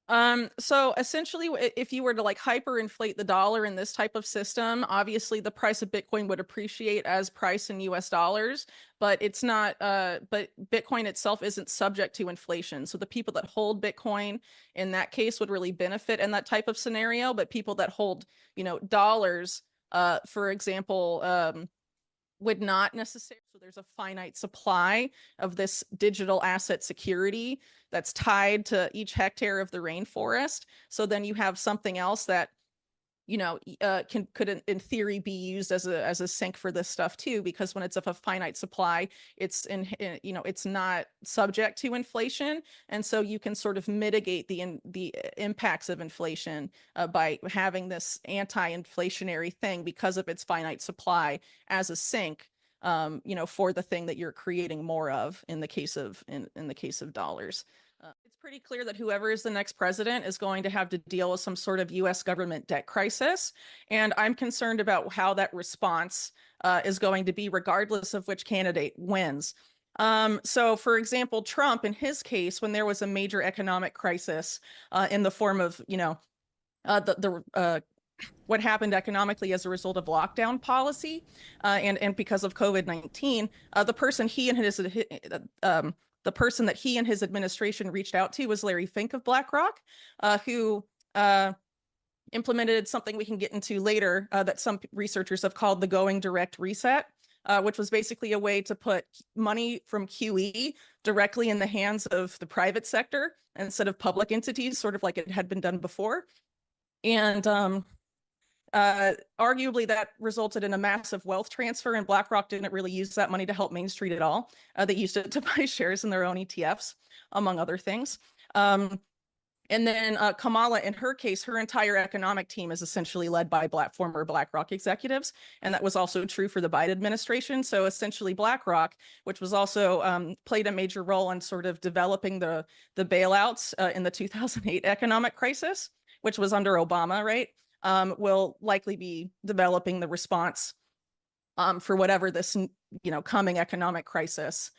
So essentially, if you were to like hyperinflate the dollar in this type of system, obviously the price of Bitcoin would appreciate as price in US dollars, but it's not, but Bitcoin itself isn't subject to inflation. So the people that hold Bitcoin in that case would really benefit in that type of scenario, but people that hold, dollars, for example, would not necessarily. So there's a finite supply of this digital asset security that's tied to each hectare of the rainforest. So then you have something else that could in theory be used as a sink for this stuff too, because when it's of a finite supply, it's not subject to inflation, and so you can sort of mitigate the impacts of inflation by having this anti-inflationary thing because of its finite supply as a sink, for the thing that you're creating more of in the case of in the case of dollars. It's pretty clear that whoever is the next president is going to have to deal with some sort of US government debt crisis. And I'm concerned about how that response is going to be, regardless of which candidate wins. So, for example, Trump, in his case, when there was a major economic crisis in the form of, what happened economically as a result of lockdown policy and because of COVID-19, the person he and his the person that he and his administration reached out to was Larry Fink of BlackRock, who implemented something we can get into later that some researchers have called the going direct reset, which was basically a way to put money from QE directly in the hands of the private sector instead of public entities, sort of like it had been done before. And arguably that resulted in a massive wealth transfer, and BlackRock didn't really use that money to help Main Street at all. They used it to buy shares in their own ETFs, among other things. And then Kamala, in her case, her entire economic team is essentially led by former BlackRock executives. And that was also true for the Biden administration. So essentially BlackRock, which was also played a major role in sort of developing the bailouts in the 2008 economic crisis, which was under Obama, right? Will likely be developing the response for whatever this coming economic crisis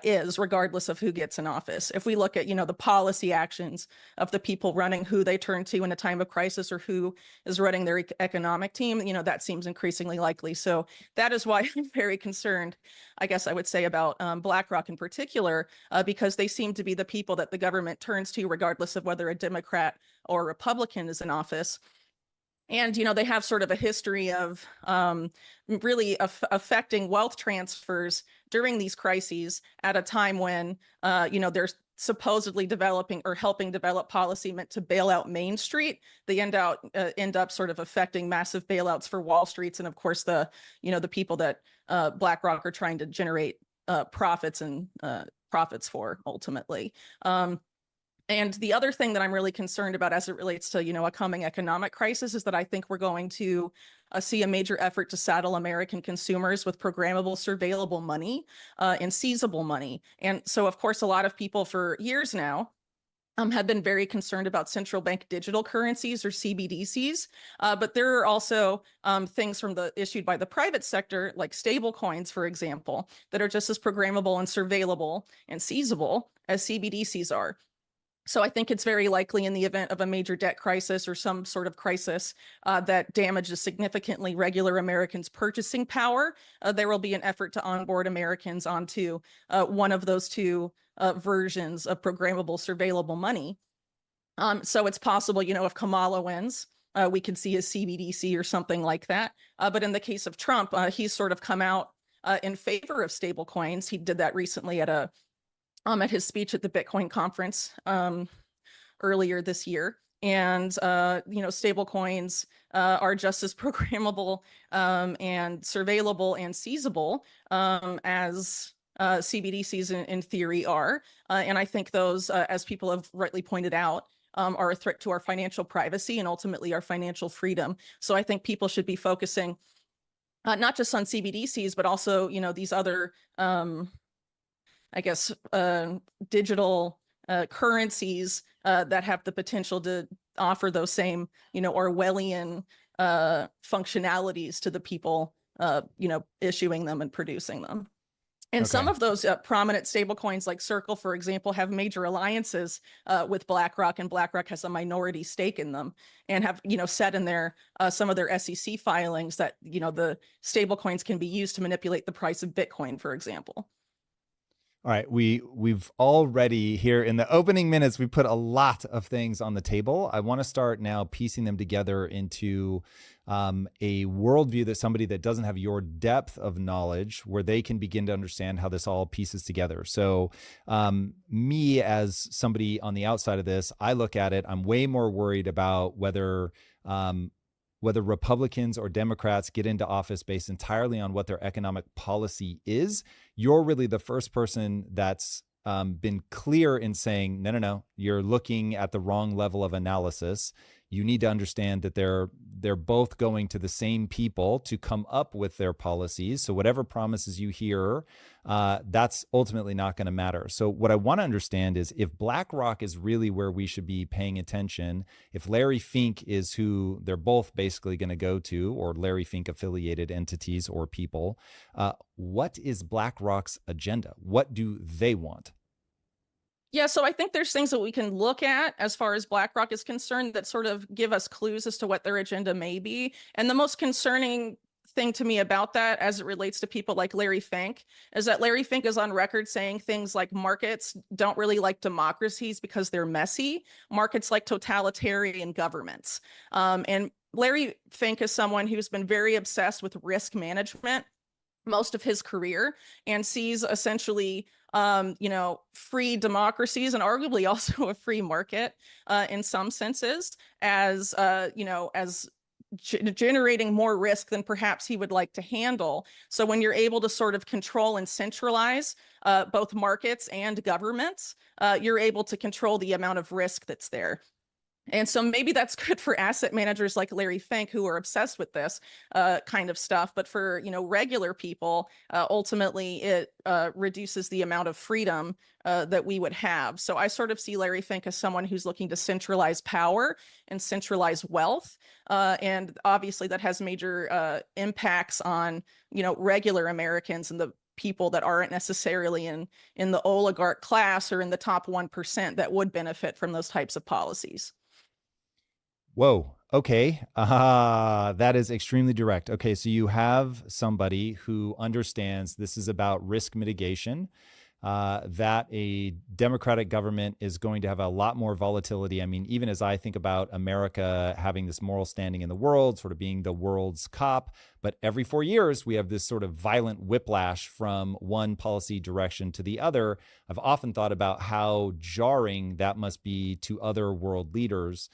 is, regardless of who gets in office. If we look at the policy actions of the people running, who they turn to in a time of crisis, or who is running their economic team, that seems increasingly likely. So that is why I'm very concerned, I guess I would say, about BlackRock in particular, because they seem to be the people that the government turns to, regardless of whether a Democrat or Republican is in office. And, they have sort of a history of really affecting wealth transfers during these crises at a time when, they're supposedly developing or helping develop policy meant to bail out Main Street. They end up sort of affecting massive bailouts for Wall Streets. And of course, the people that BlackRock are trying to generate profits for ultimately. And the other thing that I'm really concerned about as it relates to, a coming economic crisis is that I think we're going to see a major effort to saddle American consumers with programmable, surveillable money and seizable money. And so, of course, a lot of people for years now have been very concerned about central bank digital currencies, or CBDCs. But there are also things issued by the private sector, like stable coins, for example, that are just as programmable and surveillable and seizable as CBDCs are. So I think it's very likely, in the event of a major debt crisis or some sort of crisis that damages significantly regular Americans' purchasing power, there will be an effort to onboard Americans onto one of those two versions of programmable, surveillable money. So it's possible, if Kamala wins, we could see a CBDC or something like that. But in the case of Trump, he's sort of come out in favor of stable coins. He did that recently at his speech at the Bitcoin conference earlier this year. And, stable coins are just as programmable and surveillable and seizable as CBDCs in theory are. And I think those, as people have rightly pointed out, are a threat to our financial privacy and ultimately our financial freedom. So I think people should be focusing not just on CBDCs, but also, these other I guess, digital currencies that have the potential to offer those same, Orwellian functionalities to the people, issuing them and producing them. And some Okay. of those prominent stablecoins, like Circle, for example, have major alliances with BlackRock, and BlackRock has a minority stake in them, and have said in their some of their SEC filings that the stablecoins can be used to manipulate the price of Bitcoin, for example. All right, we've already here in the opening minutes we put a lot of things on the table. I want to start now piecing them together into a worldview that somebody that doesn't have your depth of knowledge, where they can begin to understand how this all pieces together. So, me as somebody on the outside of this, I look at it. I'm way more worried about whether Republicans or Democrats get into office based entirely on what their economic policy is. You're really the first person that's been clear in saying, no, you're looking at the wrong level of analysis. You need to understand that they're both going to the same people to come up with their policies. So whatever promises you hear, that's ultimately not going to matter. So what I want to understand is, if BlackRock is really where we should be paying attention, if Larry Fink is who they're both basically going to go to, or Larry Fink affiliated entities or people, what is BlackRock's agenda? What do they want? Yeah, so I think there's things that we can look at as far as BlackRock is concerned that sort of give us clues as to what their agenda may be. And the most concerning thing to me about that, as it relates to people like Larry Fink, is that Larry Fink is on record saying things like markets don't really like democracies because they're messy. Markets like totalitarian governments. And Larry Fink is someone who's been very obsessed with risk management most of his career, and sees essentially free democracies, and arguably also a free market in some senses, as as generating more risk than perhaps he would like to handle. So when you're able to sort of control and centralize both markets and governments, you're able to control the amount of risk that's there. And so maybe that's good for asset managers like Larry Fink, who are obsessed with this kind of stuff. But for regular people, ultimately it reduces the amount of freedom that we would have. So I sort of see Larry Fink as someone who's looking to centralize power and centralize wealth. And obviously that has major impacts on regular Americans and the people that aren't necessarily in the oligarch class or in the top 1% that would benefit from those types of policies. Whoa. Okay. That is extremely direct. Okay. So you have somebody who understands this is about risk mitigation, that a democratic government is going to have a lot more volatility. I mean, even as I think about America having this moral standing in the world, sort of being the world's cop, but every 4 years we have this sort of violent whiplash from one policy direction to the other. I've often thought about how jarring that must be to other world leaders.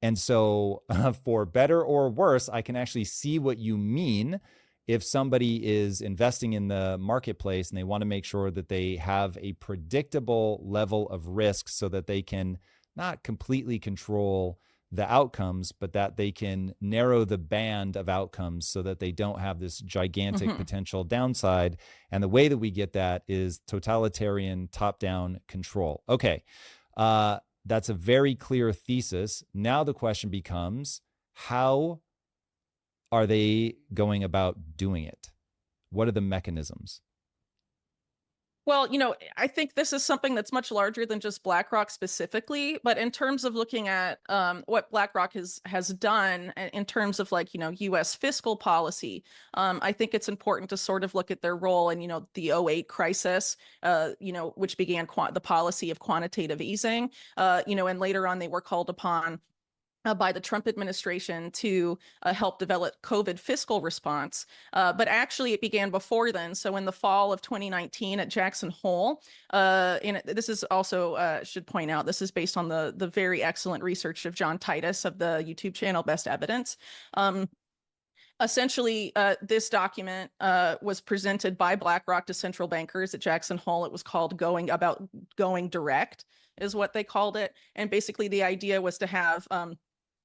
And so for better or worse, I can actually see what you mean. If somebody is investing in the marketplace and they want to make sure that they have a predictable level of risk so that they can not completely control the outcomes, but that they can narrow the band of outcomes so that they don't have this gigantic potential downside. And the way that we get that is totalitarian top-down control. Okay. That's a very clear thesis. Now the question becomes, how are they going about doing it? What are the mechanisms? Well, I think this is something that's much larger than just BlackRock specifically, but in terms of looking at what BlackRock has done in terms of U.S. fiscal policy, I think it's important to sort of look at their role in the '08 crisis, which began the policy of quantitative easing, and later on they were called upon by the Trump administration to help develop COVID fiscal response. But actually, it began before then. So in the fall of 2019 at Jackson Hole, and this is also, should point out, this is based on the very excellent research of John Titus of the YouTube channel Best Evidence. Essentially, this document was presented by BlackRock to central bankers at Jackson Hole. It was called Going Direct, is what they called it. And basically, the idea was to have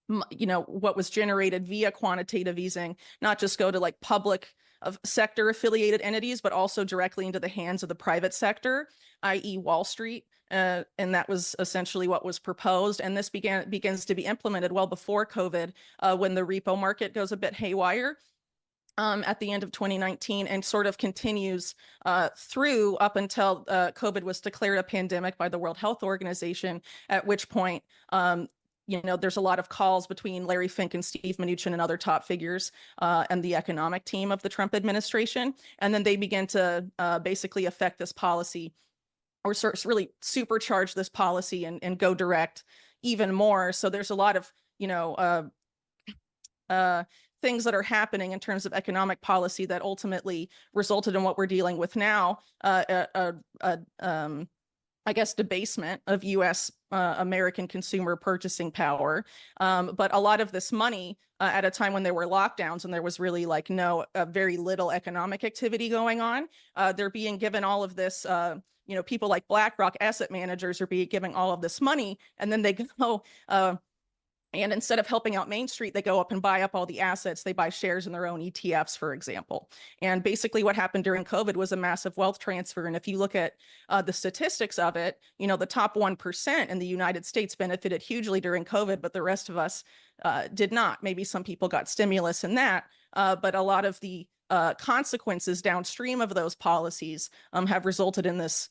what was generated via quantitative easing, not just go to public sector affiliated entities, but also directly into the hands of the private sector, i.e. Wall Street. And that was essentially what was proposed. And this begins to be implemented well before COVID, when the repo market goes a bit haywire. at the end of 2019 and sort of continues through up until COVID was declared a pandemic by the World Health Organization, at which point, there's a lot of calls between Larry Fink and Steve Mnuchin and other top figures and the economic team of the Trump administration. And then they begin to basically affect this policy, or sort of really supercharge this policy and go direct even more. So there's a lot of, things that are happening in terms of economic policy that ultimately resulted in what we're dealing with now, I guess, debasement of U.S. American consumer purchasing power. But a lot of this money at a time when there were lockdowns and there was really like very little economic activity going on, they're being given all of this, people like BlackRock asset managers are being given all of this money, and then they go, and instead of helping out Main Street, they go up and buy up all the assets. They buy shares in their own ETFs, for example. And basically what happened during COVID was a massive wealth transfer. And if you look at the statistics of it, the top 1% in the United States benefited hugely during COVID, but the rest of us did not. Maybe some people got stimulus in that, but a lot of the consequences downstream of those policies have resulted in this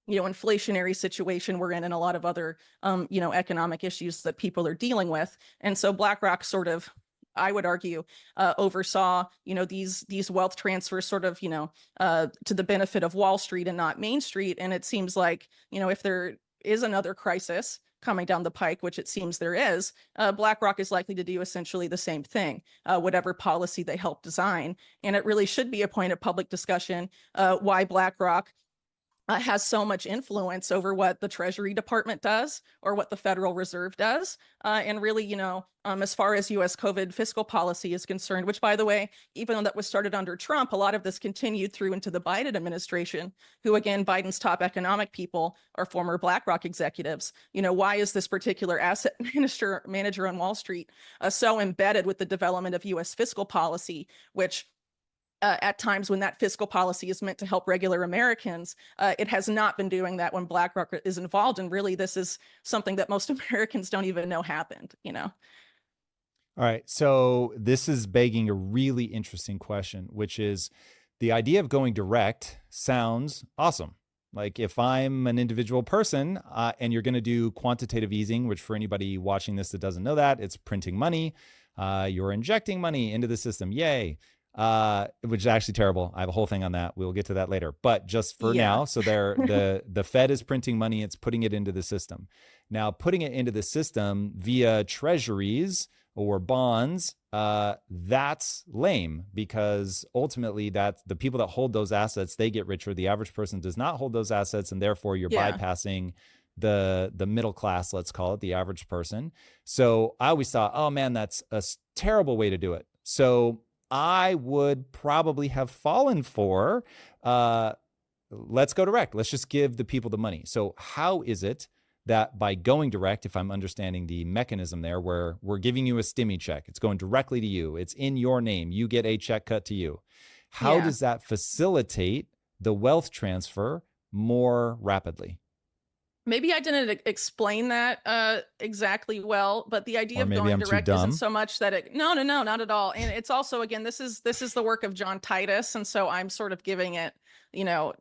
inflationary situation we're in, and a lot of other, economic issues that people are dealing with. And so BlackRock sort of, I would argue, oversaw, these wealth transfers sort of, to the benefit of Wall Street and not Main Street. And it seems like, if there is another crisis coming down the pike, which it seems there is, BlackRock is likely to do essentially the same thing, whatever policy they help design. And it really should be a point of public discussion why BlackRock has so much influence over what the Treasury Department does or what the Federal Reserve does. And really, as far as U.S. COVID fiscal policy is concerned, which, by the way, even though that was started under Trump, a lot of this continued through into the Biden administration, who, again, Biden's top economic people are former BlackRock executives. Why is this particular asset manager on Wall Street so embedded with the development of U.S. fiscal policy, which at times when that fiscal policy is meant to help regular Americans, it has not been doing that when BlackRock is involved. And really, this is something that most Americans don't even know happened, All right. So this is begging a really interesting question, which is the idea of going direct sounds awesome. Like if I'm an individual person and you're going to do quantitative easing, which for anybody watching this that doesn't know that, it's printing money. You're injecting money into the system. Yay. Which is actually terrible. I have a whole thing on that. We'll get to that later. But just for now, so the Fed is printing money. It's putting it into the system. Now, putting it into the system via treasuries or bonds, that's lame, because ultimately that's the people that hold those assets, they get richer. The average person does not hold those assets, and therefore you're bypassing the middle class, let's call it, the average person. So I always thought, oh man, that's a terrible way to do it. So I would probably have fallen for, let's go direct. Let's just give the people the money. So how is it that by going direct, if I'm understanding the mechanism there, where we're giving you a stimmy check, it's going directly to you, it's in your name, you get a check cut to you. How does that facilitate the wealth transfer more rapidly? Maybe I didn't explain that exactly well, but the idea of going direct isn't so much that no, not at all. And it's also, again, this is the work of John Titus. And so I'm sort of giving it,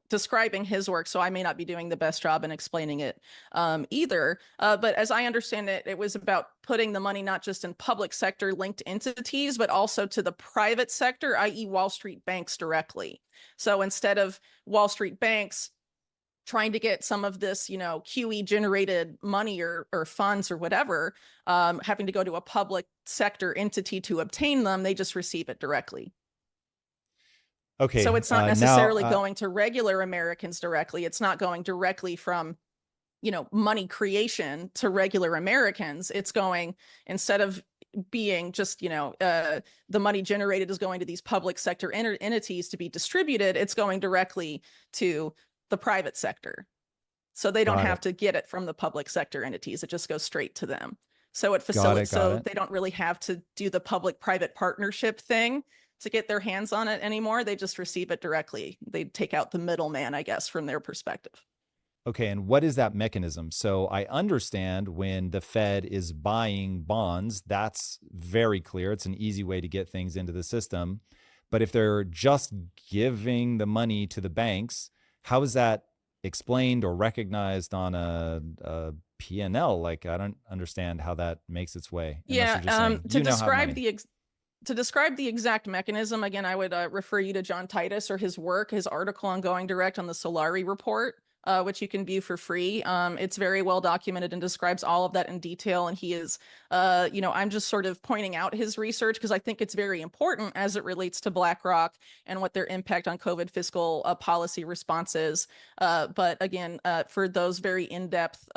describing his work. So I may not be doing the best job in explaining it either. But as I understand it, it was about putting the money not just in public sector linked entities, but also to the private sector, i.e. Wall Street banks directly. So instead of Wall Street banks trying to get some of this, QE generated money or funds or whatever, having to go to a public sector entity to obtain them, they just receive it directly. Okay. So it's not necessarily going to regular Americans directly. It's not going directly from, money creation to regular Americans. It's going, instead of being just, the money generated is going to these public sector entities to be distributed, it's going directly to the private sector. So they don't have to get it from the public sector entities. It just goes straight to them. So it facilitates, so they don't really have to do the public-private partnership thing to get their hands on it anymore. They just receive it directly. They take out the middleman, I guess, from their perspective. Okay, and what is that mechanism? So I understand when the Fed is buying bonds, that's very clear. It's an easy way to get things into the system. But if they're just giving the money to the banks, how is that explained or recognized on a P&L? Like, I don't understand how that makes its way, unless Yeah, you're just saying, to you now have describe money. to describe the exact mechanism, again, I would refer you to John Titus or his work, his article on Going Direct on the Solari report, which you can view for free. It's very well documented and describes all of that in detail. And he is, I'm just sort of pointing out his research because I think it's very important as it relates to BlackRock and what their impact on COVID fiscal policy response is. But again, for those very in-depth,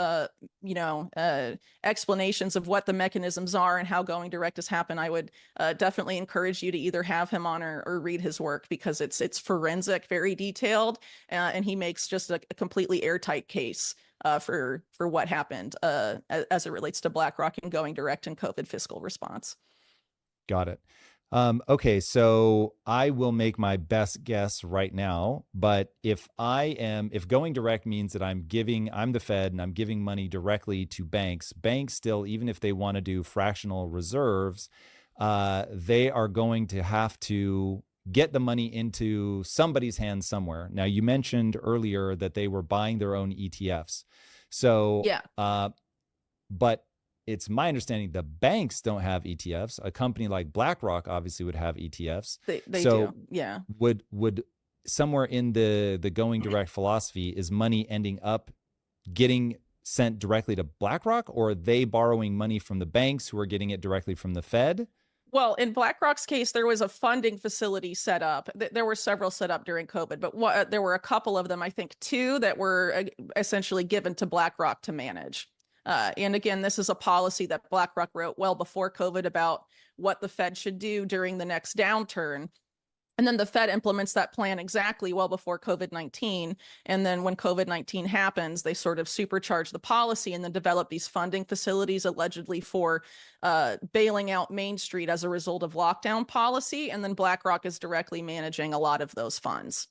explanations of what the mechanisms are and how Going Direct has happened, I would definitely encourage you to either have him on or read his work because it's forensic, very detailed, and he makes just a completely airtight case for what happened as it relates to BlackRock and Going Direct and COVID fiscal response. Got it. Okay, so I will make my best guess right now, but if going direct means that I'm the Fed and I'm giving money directly to banks, banks still, even if they want to do fractional reserves, they are going to have to get the money into somebody's hands somewhere. Now, you mentioned earlier that they were buying their own ETFs. So, Yeah, but it's my understanding the banks don't have ETFs. A company like BlackRock obviously would have ETFs. they So do. Yeah. would somewhere in the going direct philosophy, is money ending up getting sent directly to BlackRock, or are they borrowing money from the banks who are getting it directly from the Fed? Well, in BlackRock's case, there was a funding facility set up. There were several set up during COVID, but there were a couple of them, I think two, that were essentially given to BlackRock to manage. And again, this is a policy that BlackRock wrote well before COVID about what the Fed should do during the next downturn. And then the Fed implements that plan exactly well before COVID-19. And then when COVID-19 happens, they sort of supercharge the policy and then develop these funding facilities allegedly for bailing out Main Street as a result of lockdown policy. And then BlackRock is directly managing a lot of those funds.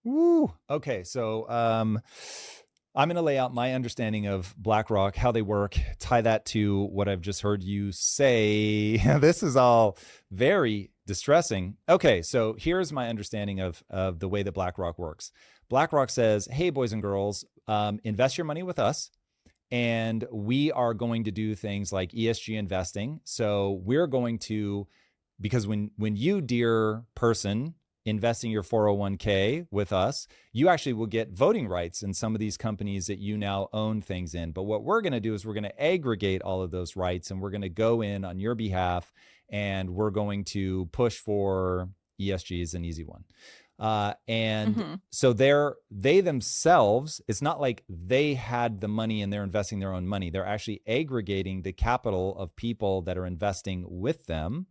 Woo. Okay, so I'm going to lay out my understanding of BlackRock, how they work, tie that to what I've just heard you say. This is all very distressing. Okay, so here's my understanding of the way that BlackRock works. BlackRock says, hey, boys and girls, invest your money with us, and we are going to do things like ESG investing. So we're going to, because when you, dear person, investing your 401k with us, you actually will get voting rights in some of these companies that you now own things in. But what we're going to do is we're going to aggregate all of those rights, and we're going to go in on your behalf, and we're going to push for ESG is an easy one. So they themselves, it's not like they had the money and they're investing their own money. They're actually aggregating the capital of people that are investing with them,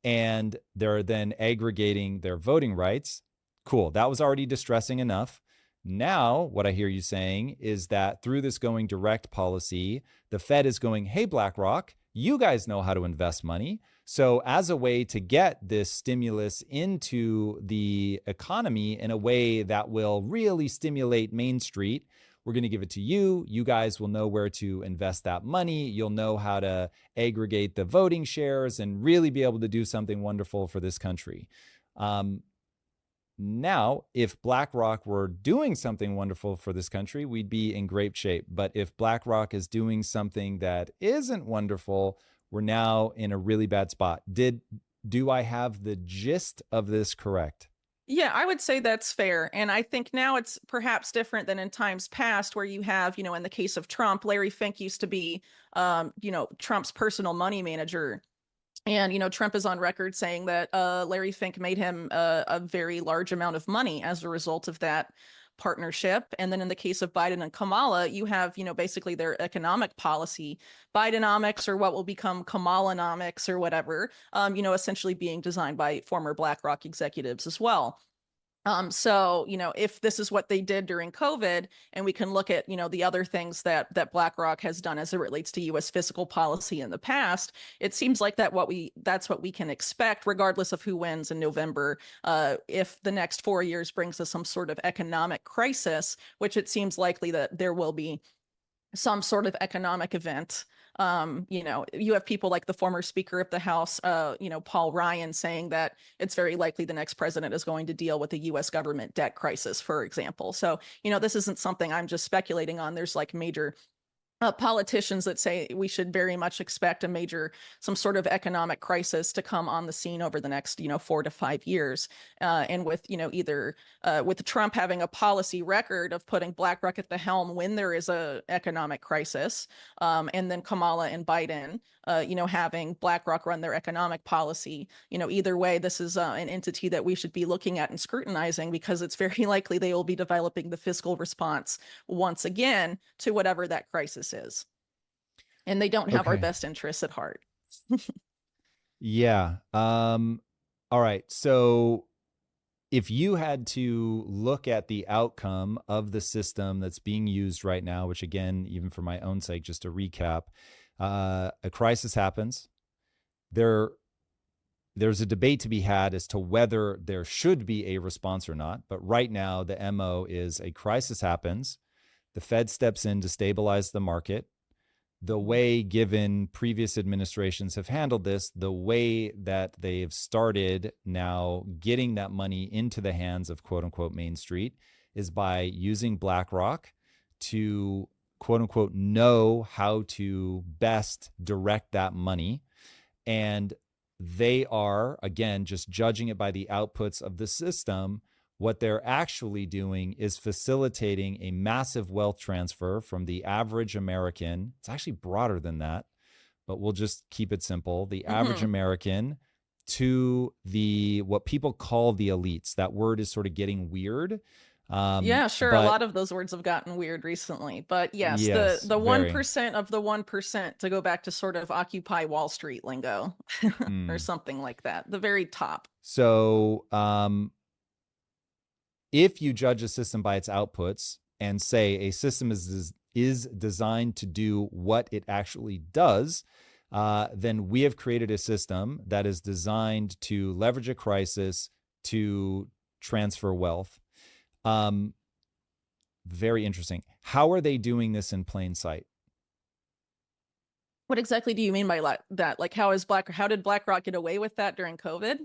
and they're then aggregating their voting rights. Cool. That was already distressing enough. Now, what I hear you saying is that through this going direct policy, the Fed is going, hey, BlackRock, you guys know how to invest money. So as a way to get this stimulus into the economy in a way that will really stimulate Main Street, we're going to give it to you. You guys will know where to invest that money. You'll know how to aggregate the voting shares and really be able to do something wonderful for this country. Now, if BlackRock were doing something wonderful for this country, we'd be in great shape. But if BlackRock is doing something that isn't wonderful, we're now in a really bad spot. Do I have the gist of this correct? Yeah, I would say that's fair. And I think now it's perhaps different than in times past where you have, in the case of Trump, Larry Fink used to be, Trump's personal money manager. And, Trump is on record saying that Larry Fink made him a very large amount of money as a result of that partnership. And then in the case of Biden and Kamala, you have, basically their economic policy, Bidenomics, or what will become Kamalanomics or whatever, essentially being designed by former BlackRock executives as well. So, if this is what they did during COVID, and we can look at, the other things that BlackRock has done as it relates to US fiscal policy in the past, it seems like that's what we can expect, regardless of who wins in November. If the next 4 years brings us some sort of economic crisis, which it seems likely that there will be some sort of economic event. You have people like the former Speaker of the House, Paul Ryan, saying that it's very likely the next president is going to deal with the US government debt crisis, for example. So, this isn't something I'm just speculating on. There's like major politicians that say we should very much expect some sort of economic crisis to come on the scene over the next, 4 to 5 years. And with, either with Trump having a policy record of putting BlackRock at the helm when there is a economic crisis, and then Kamala and Biden, having BlackRock run their economic policy, either way, this is an entity that we should be looking at and scrutinizing, because it's very likely they will be developing the fiscal response once again to whatever that crisis is. And they don't have our Okay. best interests at heart. Yeah. All right. So if you had to look at the outcome of the system that's being used right now, which again, even for my own sake, just to recap, a crisis happens. There's a debate to be had as to whether there should be a response or not. But right now, the MO is a crisis happens. The Fed steps in to stabilize the market. The way, given previous administrations have handled this, the way that they've started now getting that money into the hands of quote unquote Main Street is by using BlackRock to quote unquote know how to best direct that money. And they are, again, just judging it by the outputs of the system. What they're actually doing is facilitating a massive wealth transfer from the average American. It's actually broader than that, but we'll just keep it simple. The average American to what people call the elites. That word is sort of getting weird. Yeah, sure. A But lot of those words have gotten weird recently. But yes, yes, the very. 1% of the 1%, to go back to sort of Occupy Wall Street lingo or something like that. The very top. So if you judge a system by its outputs and say a system is designed to do what it actually does, then we have created a system that is designed to leverage a crisis to transfer wealth. Very interesting. How are they doing this in plain sight? What exactly do you mean by that? Like, how did BlackRock get away with that during COVID?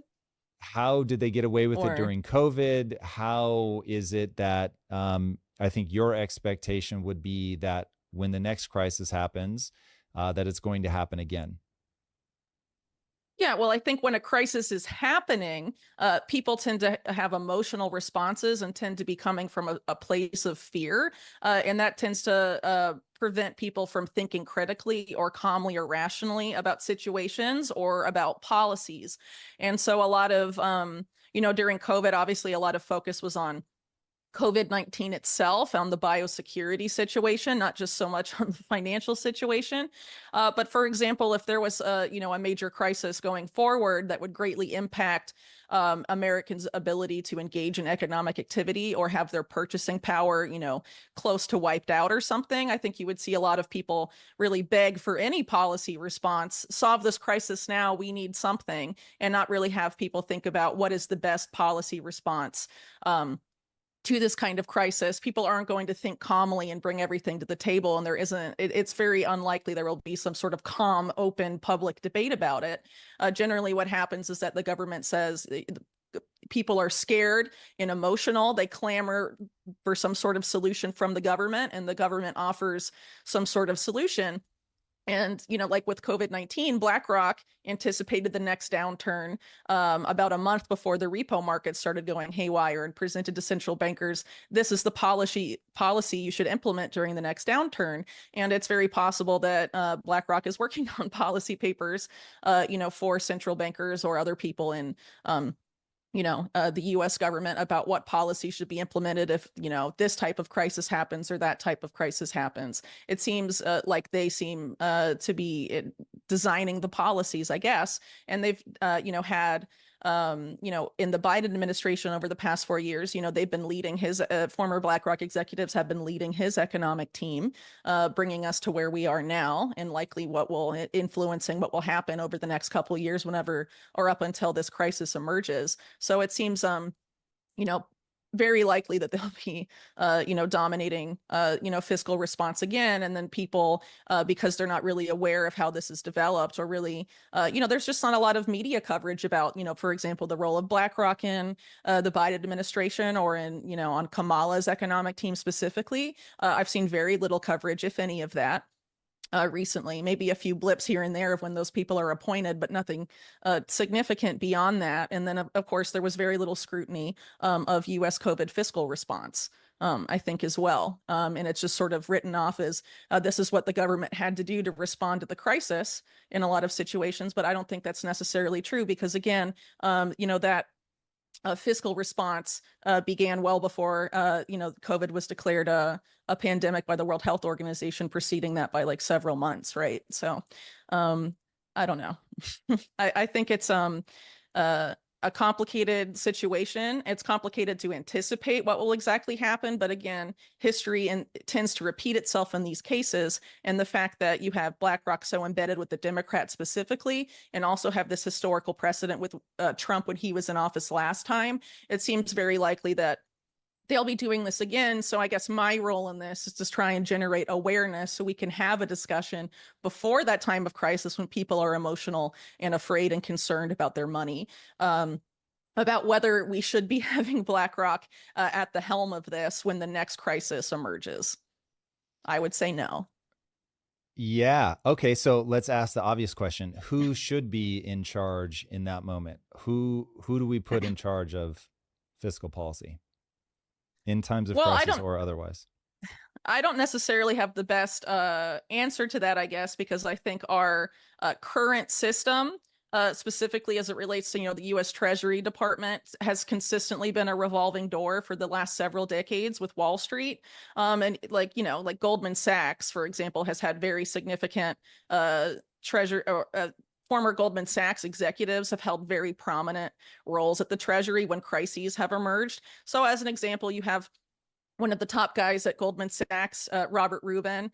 How did they get away with it Or during COVID? How is it that I think your expectation would be that when the next crisis happens, that it's going to happen again? Yeah, well, I think when a crisis is happening, people tend to have emotional responses and tend to be coming from a place of fear. And that tends to prevent people from thinking critically or calmly or rationally about situations or about policies. And so a lot of, during COVID, obviously a lot of focus was on COVID-19 itself, on the biosecurity situation, not just so much on the financial situation. But for example, if there was a major crisis going forward that would greatly impact Americans' ability to engage in economic activity or have their purchasing power, close to wiped out or something, I think you would see a lot of people really beg for any policy response. Solve this crisis now, we need something, and not really have people think about what is the best policy response to this kind of crisis. People aren't going to think calmly and bring everything to the table. And it's very unlikely there will be some sort of calm, open public debate about it. Generally, what happens is that the government says people are scared and emotional. They clamor for some sort of solution from the government, and the government offers some sort of solution. And, like with COVID-19, BlackRock anticipated the next downturn about a month before the repo market started going haywire, and presented to central bankers, this is the policy you should implement during the next downturn. And it's very possible that BlackRock is working on policy papers, for central bankers or other people in the US government about what policy should be implemented if, this type of crisis happens or that type of crisis happens. It seems like they seem to be designing the policies, I guess. And they've, had in the Biden administration over the past 4 years, they've been leading his former BlackRock executives have been leading his economic team, bringing us to where we are now, and likely what will influencing what will happen over the next couple of years, whenever or up until this crisis emerges. So it seems, you know, very likely that they'll be, dominating, fiscal response again. And then people, because they're not really aware of how this is developed, or really, there's just not a lot of media coverage about, for example, the role of BlackRock in the Biden administration, or in, on Kamala's economic team specifically. I've seen very little coverage, if any, of that. Recently, maybe a few blips here and there of when those people are appointed, but nothing significant beyond that. And then, of course, there was very little scrutiny of U.S. COVID fiscal response, I think, as well. And it's just sort of written off as this is what the government had to do to respond to the crisis in a lot of situations. But I don't think that's necessarily true, because, again, that fiscal response began well before, COVID was declared a pandemic by the World Health Organization, preceding that by like several months, right? So I don't know. I think it's a complicated situation. It's complicated to anticipate what will exactly happen. But again, history tends to repeat itself in these cases. And the fact that you have BlackRock so embedded with the Democrats specifically, and also have this historical precedent with Trump when he was in office last time, it seems very likely that they'll be doing this again. So I guess my role in this is to try and generate awareness so we can have a discussion before that time of crisis, when people are emotional and afraid and concerned about their money, about whether we should be having BlackRock at the helm of this when the next crisis emerges. I would say no. Yeah. Okay. So let's ask the obvious question. Who should be in charge in that moment? Who do we put in charge of fiscal policy in times of Well, crisis or otherwise? I don't necessarily have the best answer to that, I guess, because I think our current system, specifically as it relates to, the U.S. Treasury Department, has consistently been a revolving door for the last several decades with Wall Street. And like Goldman Sachs, for example, has had very significant treasury or former Goldman Sachs executives have held very prominent roles at the Treasury when crises have emerged. So as an example, you have one of the top guys at Goldman Sachs, Robert Rubin,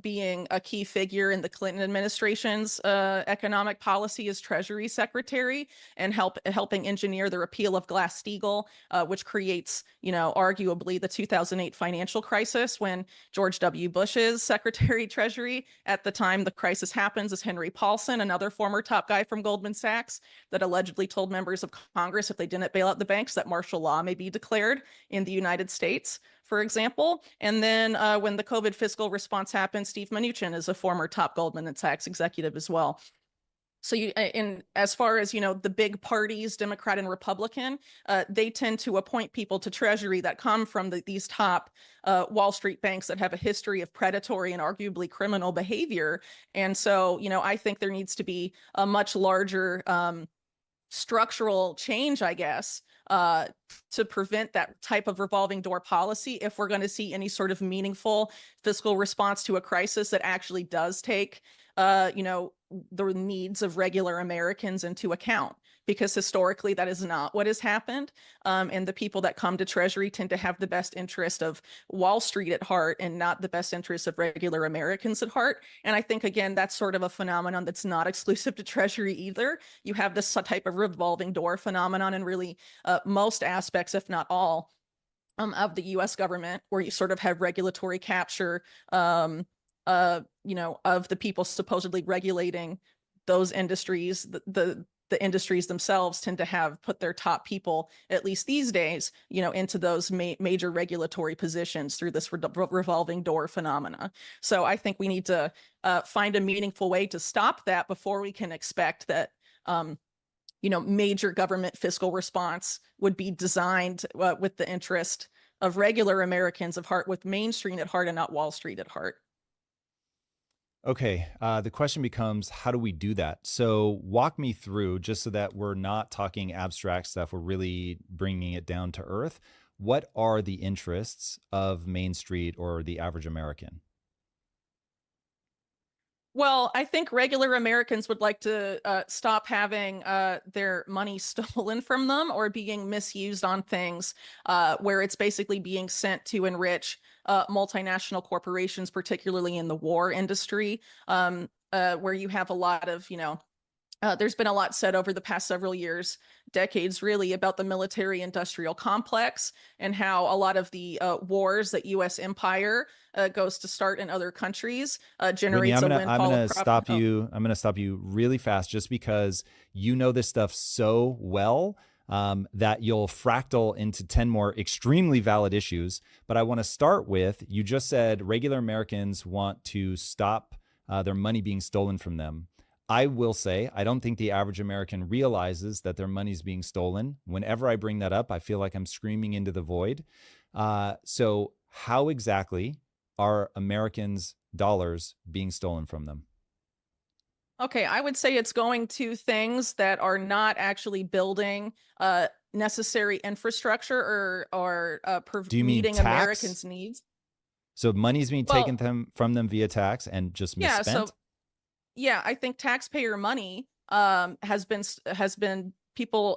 being a key figure in the Clinton administration's economic policy as Treasury Secretary, and helping engineer the repeal of Glass-Steagall, which creates, arguably the 2008 financial crisis, when George W. Bush's Secretary Treasury at the time the crisis happens is Henry Paulson, another former top guy from Goldman Sachs, that allegedly told members of Congress if they didn't bail out the banks that martial law may be declared in the United States, for example. And then when the COVID fiscal response happened, Steve Mnuchin is a former top Goldman Sachs executive as well. So as far as, the big parties, Democrat and Republican, they tend to appoint people to Treasury that come from these top Wall Street banks that have a history of predatory and arguably criminal behavior. And so, I think there needs to be a much larger structural change, I guess, to prevent that type of revolving door policy, if we're going to see any sort of meaningful fiscal response to a crisis that actually does take, the needs of regular Americans into account. Because historically, that is not what has happened. And the people that come to Treasury tend to have the best interest of Wall Street at heart, and not the best interest of regular Americans at heart. And I think, again, that's sort of a phenomenon that's not exclusive to Treasury either. You have this type of revolving door phenomenon in really most aspects, if not all, of the U.S. government, where you sort of have regulatory capture, of the people supposedly regulating those industries. The industries themselves tend to have put their top people, at least these days, into those major regulatory positions through this revolving door phenomena. So I think we need to find a meaningful way to stop that before we can expect that, major government fiscal response would be designed with the interest of regular Americans at heart, with Main Street at heart and not Wall Street at heart. Okay, the question becomes, how do we do that? So walk me through, just so that we're not talking abstract stuff, we're really bringing it down to earth. What are the interests of Main Street or the average American? Well, I think regular Americans would like to stop having their money stolen from them or being misused on things where it's basically being sent to enrich multinational corporations, particularly in the war industry, where you have a lot of, there's been a lot said over the past several years, decades really, about the military industrial complex and how a lot of the wars that U.S. empire goes to start in other countries Whitney, generates a I'm windfall of gonna profit. stop you. I'm gonna stop you really fast, just because you know this stuff so well, that you'll fractal into 10 more extremely valid issues. But I want to start with, you just said regular Americans want to stop their money being stolen from them. I will say, I don't think the average American realizes that their money is being stolen. Whenever I bring that up, I feel like I'm screaming into the void. So how exactly are Americans' dollars being stolen from them? Okay, I would say it's going to things that are not actually building necessary infrastructure or Do you mean meeting tax? Americans' needs. So money's being taken Well, from them via tax and just yeah, misspent? so yeah, I think taxpayer money has been people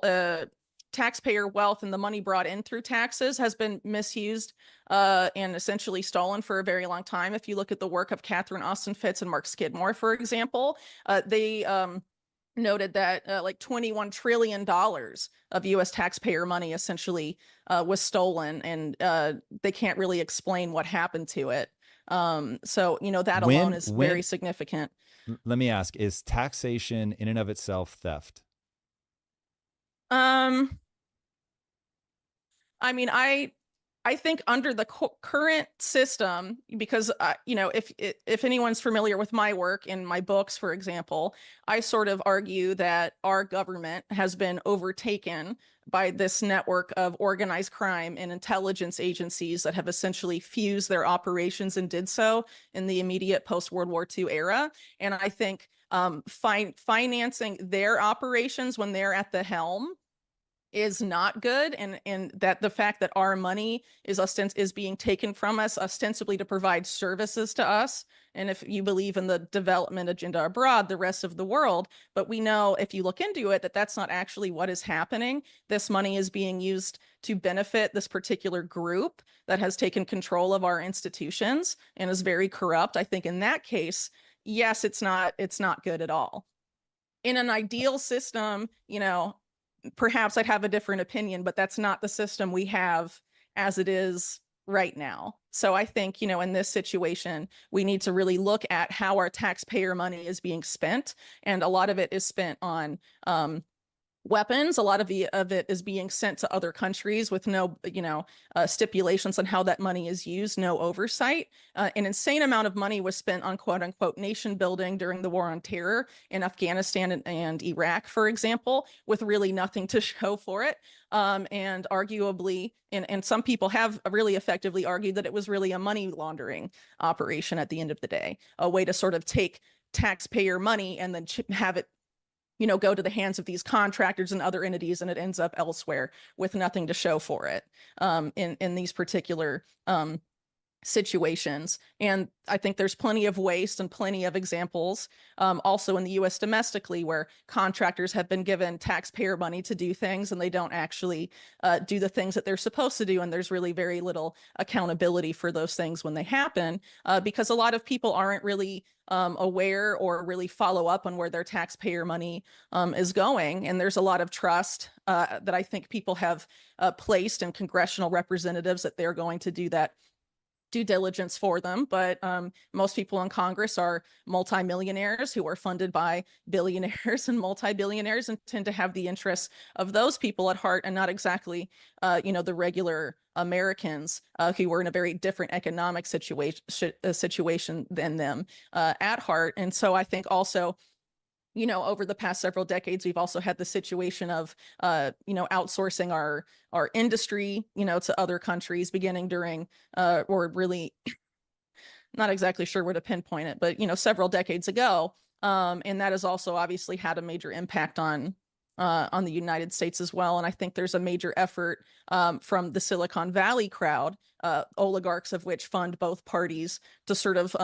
taxpayer wealth and the money brought in through taxes has been misused and essentially stolen for a very long time. If you look at the work of Catherine Austin Fitts and Mark Skidmore, for example, they noted that like $21 trillion of US taxpayer money essentially was stolen, and they can't really explain what happened to it. So, that alone is very When significant. let me ask, is taxation in and of itself theft? Um, I mean, I think under the current system, because if anyone's familiar with my work in my books, for example, I sort of argue that our government has been overtaken by this network of organized crime and intelligence agencies that have essentially fused their operations and did so in the immediate post-World War II era. And I think financing their operations when they're at the helm is not good, and that the fact that our money is being taken from us ostensibly to provide services to us, and if you believe in the development agenda abroad, the rest of the world. But we know, if you look into it, that that's not actually what is happening. This money is being used to benefit this particular group that has taken control of our institutions and is very corrupt. I think in that case, yes, it's not good at all. In an ideal system, perhaps I'd have a different opinion, but that's not the system we have as it is right now. So I think, in this situation, we need to really look at how our taxpayer money is being spent. And a lot of it is spent on weapons. A lot of it is being sent to other countries with no, stipulations on how that money is used, no oversight. An insane amount of money was spent on quote unquote nation building during the war on terror in Afghanistan and Iraq, for example, with really nothing to show for it. And arguably, and some people have really effectively argued that it was really a money laundering operation at the end of the day, a way to sort of take taxpayer money and then have it go to the hands of these contractors and other entities, and it ends up elsewhere with nothing to show for it in these particular situations. And I think there's plenty of waste and plenty of examples also in the US domestically where contractors have been given taxpayer money to do things and they don't actually do the things that they're supposed to do. And there's really very little accountability for those things when they happen because a lot of people aren't really aware or really follow up on where their taxpayer money is going. And there's a lot of trust that I think people have placed in congressional representatives that they're going to do that due diligence for them. But most people in Congress are multimillionaires who are funded by billionaires and multi-billionaires and tend to have the interests of those people at heart and not exactly, the regular Americans who were in a very different economic situation than them at heart. And so I think also, over the past several decades, we've also had the situation of, outsourcing our industry, to other countries, beginning during, or really not exactly sure where to pinpoint it, but, several decades ago. And that has also obviously had a major impact on the United States as well. And I think there's a major effort from the Silicon Valley crowd, oligarchs of which fund both parties, to sort of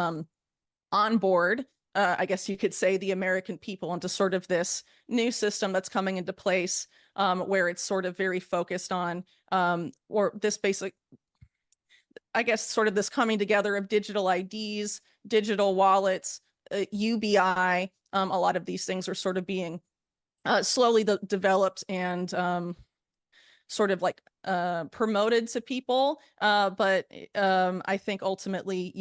onboard I guess you could say, the American people into sort of this new system that's coming into place, where it's sort of very focused on, or this basic, I guess, sort of this coming together of digital IDs, digital wallets, UBI. A lot of these things are sort of being slowly developed and sort of like promoted to people. But I think ultimately,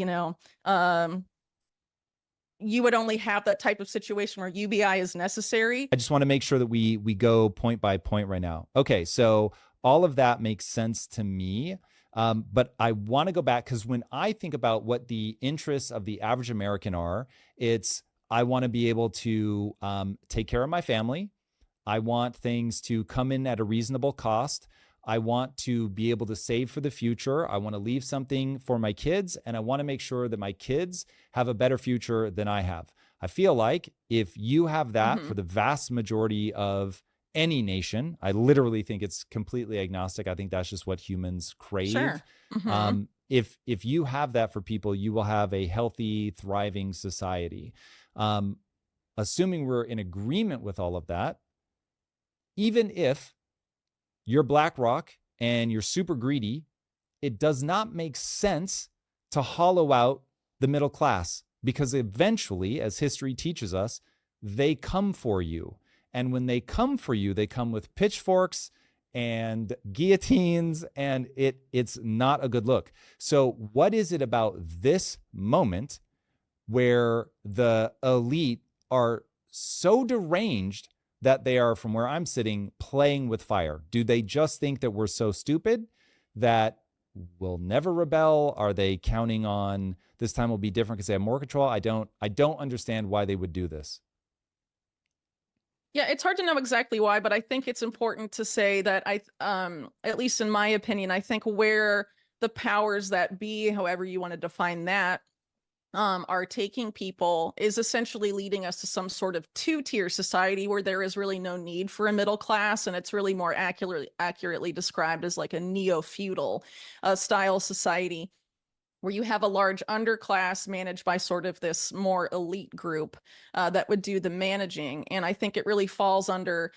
you would only have that type of situation where UBI is necessary. I just want to make sure that we go point by point right now. Okay, so all of that makes sense to me. But I want to go back, because when I think about what the interests of the average American are, it's, I want to be able to take care of my family. I want things to come in at a reasonable cost. I want to be able to save for the future. I want to leave something for my kids, and I want to make sure that my kids have a better future than I have. I feel like if you have that for the vast majority of any nation, I literally think it's completely agnostic. I think that's just what humans crave. Sure. If you have that for people, you will have a healthy, thriving society. Assuming we're in agreement with all of that, even if you're BlackRock and you're super greedy, it does not make sense to hollow out the middle class, because eventually, as history teaches us, they come for you. And when they come for you, they come with pitchforks and guillotines, and it's not a good look. So what is it about this moment where the elite are so deranged that they are, from where I'm sitting, playing with fire? Do they just think that we're so stupid that we'll never rebel? Are they counting on this time will be different because they have more control? I don't understand why they would do this. Yeah, it's hard to know exactly why, but I think it's important to say that at least in my opinion, I think where the powers that be, however you want to define that, are taking people is essentially leading us to some sort of two-tier society where there is really no need for a middle class, and it's really more accurately described as like a neo-feudal style society, where you have a large underclass managed by sort of this more elite group that would do the managing. And I think it really falls under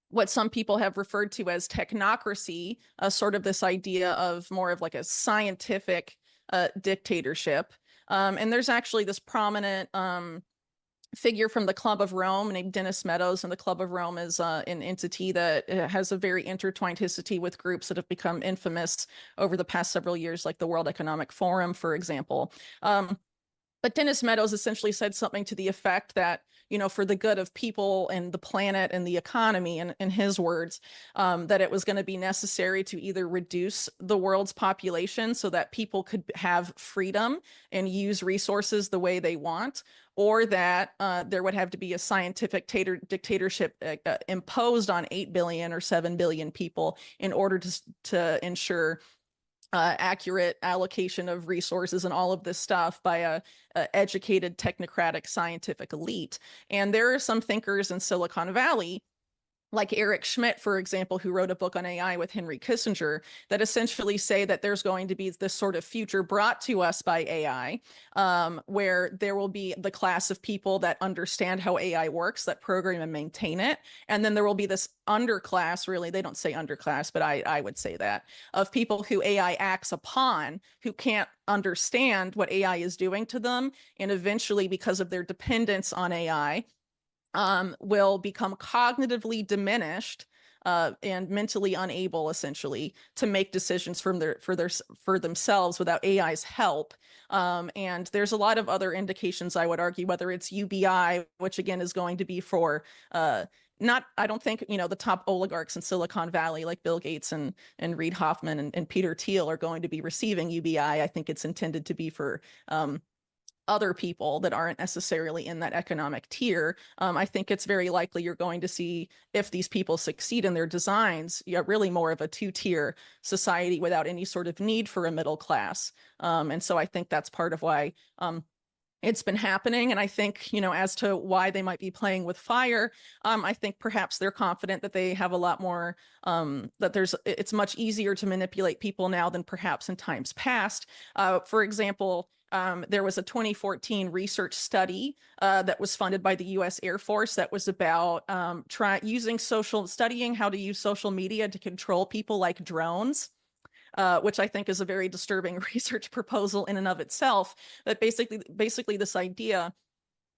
what some people have referred to as technocracy, sort of this idea of more of like a scientific dictatorship. And there's actually this prominent figure from the Club of Rome named Dennis Meadows, and the Club of Rome is an entity that has a very intertwined history with groups that have become infamous over the past several years, like the World Economic Forum, for example. But Dennis Meadows essentially said something to the effect that, for the good of people and the planet and the economy, and in his words, that it was going to be necessary to either reduce the world's population so that people could have freedom and use resources the way they want, or that there would have to be a scientific dictatorship imposed on 8 billion or 7 billion people in order to ensure accurate allocation of resources and all of this stuff by a educated, technocratic, scientific elite. And there are some thinkers in Silicon Valley, like Eric Schmidt, for example, who wrote a book on AI with Henry Kissinger, that essentially say that there's going to be this sort of future brought to us by AI, where there will be the class of people that understand how AI works, that program and maintain it. And then there will be this underclass, really, they don't say underclass, but I would say that, of people who AI acts upon, who can't understand what AI is doing to them. And eventually, because of their dependence on AI, will become cognitively diminished and mentally unable, essentially, to make decisions for themselves without AI's help. And there's a lot of other indications, I would argue, whether it's UBI, which again is going to be for not, I don't think, the top oligarchs in Silicon Valley, like Bill Gates and Reid Hoffman and Peter Thiel, are going to be receiving UBI. I think it's intended to be for other people that aren't necessarily in that economic tier. I think it's very likely you're going to see, if these people succeed in their designs, really more of a two-tier society without any sort of need for a middle class. And so I think that's part of why it's been happening. And I think, as to why they might be playing with fire, I think perhaps they're confident that they have a lot more, it's much easier to manipulate people now than perhaps in times past. For example, There was a 2014 research study that was funded by the US Air Force that was about studying how to use social media to control people like drones. Which I think is a very disturbing research proposal in and of itself. But basically this idea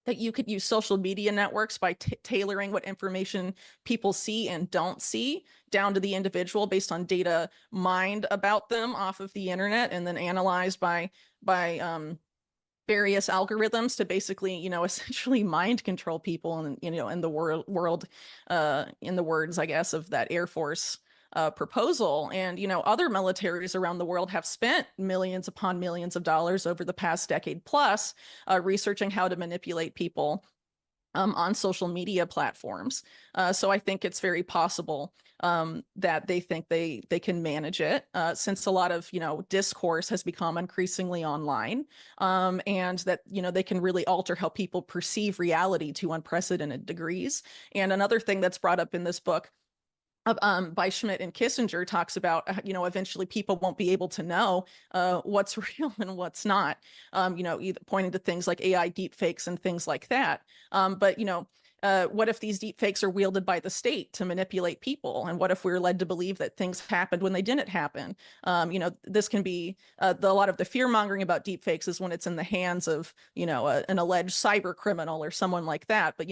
that you could use social media networks by tailoring what information people see and don't see down to the individual based on data mined about them off of the internet and then analyzed by various algorithms to basically, essentially mind control people and, in the world, in the words, I guess, of that Air Force proposal. And, other militaries around the world have spent millions upon millions of dollars over the past decade plus researching how to manipulate people on social media platforms. So I think it's very possible that they think they can manage it since a lot of, discourse has become increasingly online and that, they can really alter how people perceive reality to unprecedented degrees. And another thing that's brought up in this book by Schmidt and Kissinger talks about, eventually people won't be able to know what's real and what's not, either pointing to things like AI deepfakes and things like that. But, what if these deepfakes are wielded by the state to manipulate people? And what if we're led to believe that things happened when they didn't happen? This can be a lot of the fear mongering about deepfakes is when it's in the hands of, an alleged cyber criminal or someone like that. But,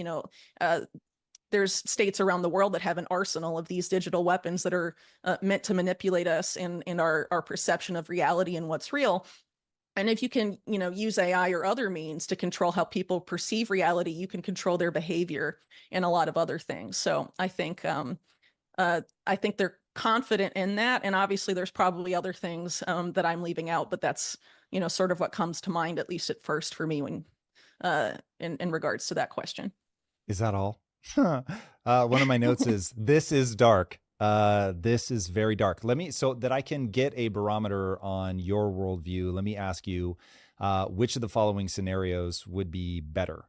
there's states around the world that have an arsenal of these digital weapons that are meant to manipulate us in our perception of reality and what's real. And if you can, use AI or other means to control how people perceive reality, you can control their behavior and a lot of other things. So I think they're confident in that. And obviously there's probably other things that I'm leaving out, but that's, sort of what comes to mind, at least at first for me when in regards to that question. Is that all? One of my notes is, this is dark. This is very dark. So that I can get a barometer on your worldview, let me ask you, which of the following scenarios would be better?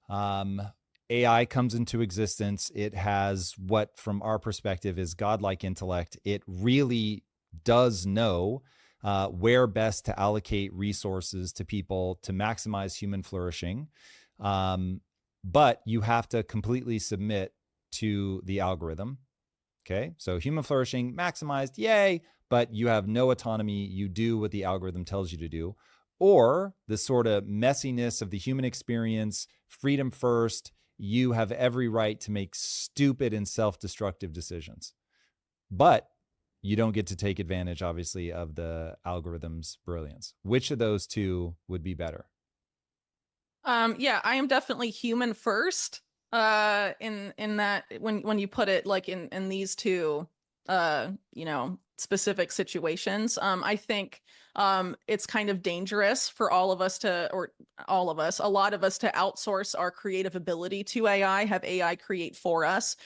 AI comes into existence. It has what, from our perspective, is godlike intellect. It really does know where best to allocate resources to people to maximize human flourishing. But you have to completely submit to the algorithm. Okay, so human flourishing maximized, yay, but you have no autonomy. You do what the algorithm tells you to do. Or the sort of messiness of the human experience, freedom first, you have every right to make stupid and self-destructive decisions. But you don't get to take advantage, obviously, of the algorithm's brilliance. Which of those two would be better? Yeah, I am definitely human first. In that when you put it like in these two, specific situations, I think it's kind of dangerous for all of us a lot of us to outsource our creative ability to AI, have AI create for us,